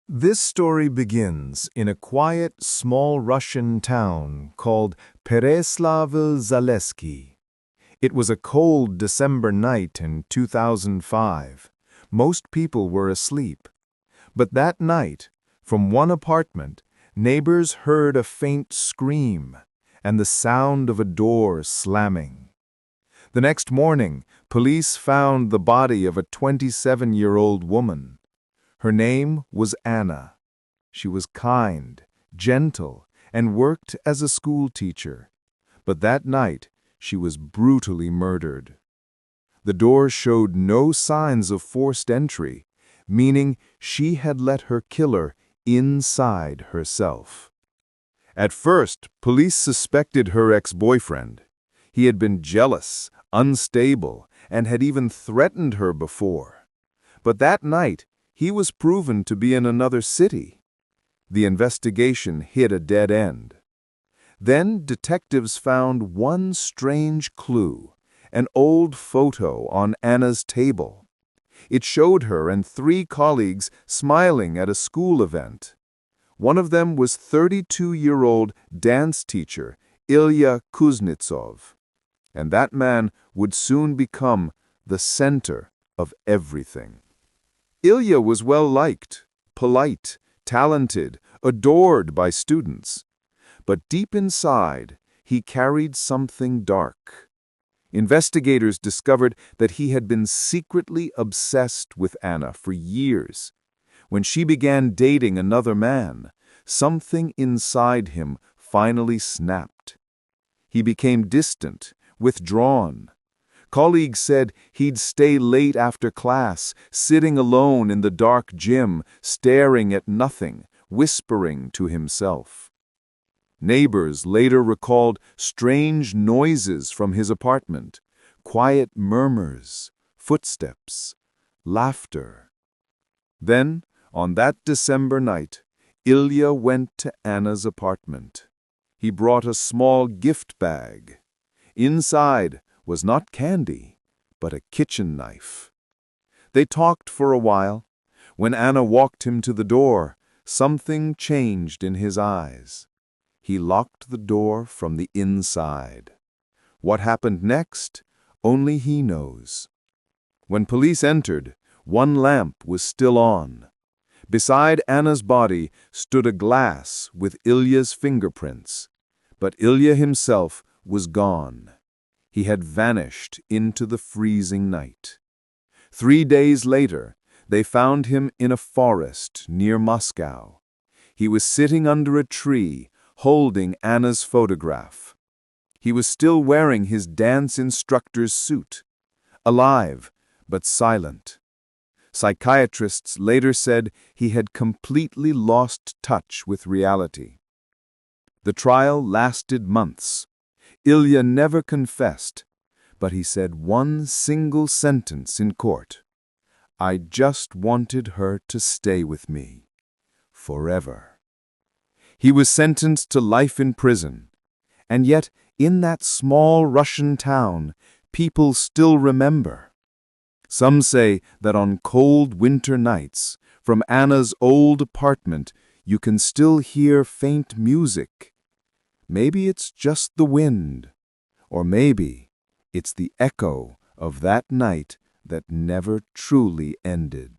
This story begins in a quiet, small Russian town called Pereslavl-Zaleski. It was a cold December night in 2005. Most people were asleep. But that night, from one apartment, neighbors heard a faint scream and the sound of a door slamming. The next morning, police found the body of a 27-year-old woman. Her name was Anna. She was kind, gentle, and worked as a school teacher. But that night, she was brutally murdered. The door showed no signs of forced entry, meaning she had let her killer inside herself. At first, police suspected her ex-boyfriend. He had been jealous, unstable, and had even threatened her before. But that night, he was proven to be in another city. The investigation hit a dead end. Then detectives found one strange clue, an old photo on Anna's table. It showed her and 3 colleagues smiling at a school event. One of them was 32-year-old dance teacher Ilya Kuznetsov. And that man would soon become the center of everything. Ilya was well-liked, polite, talented, adored by students. But deep inside, he carried something dark. Investigators discovered that he had been secretly obsessed with Anna for years. When she began dating another man, something inside him finally snapped. He became distant, withdrawn. Colleagues said he'd stay late after class, sitting alone in the dark gym, staring at nothing, whispering to himself. Neighbors later recalled strange noises from his apartment, quiet murmurs, footsteps, laughter. Then, on that December night, Ilya went to Anna's apartment. He brought a small gift bag. Inside was not candy, but a kitchen knife. They talked for a while. When Anna walked him to the door, something changed in his eyes. He locked the door from the inside. What happened next, only he knows. When police entered, one lamp was still on. Beside Anna's body stood a glass with Ilya's fingerprints. But Ilya himself was gone. He had vanished into the freezing night. 3 days later, they found him in a forest near Moscow. He was sitting under a tree, holding Anna's photograph. He was still wearing his dance instructor's suit, alive but silent. Psychiatrists later said he had completely lost touch with reality. The trial lasted months. Ilya never confessed, but he said one single sentence in court. "I just wanted her to stay with me, forever." He was sentenced to life in prison, and yet in that small Russian town, people still remember. Some say that on cold winter nights, from Anna's old apartment, you can still hear faint music. Maybe it's just the wind, or maybe it's the echo of that night that never truly ended.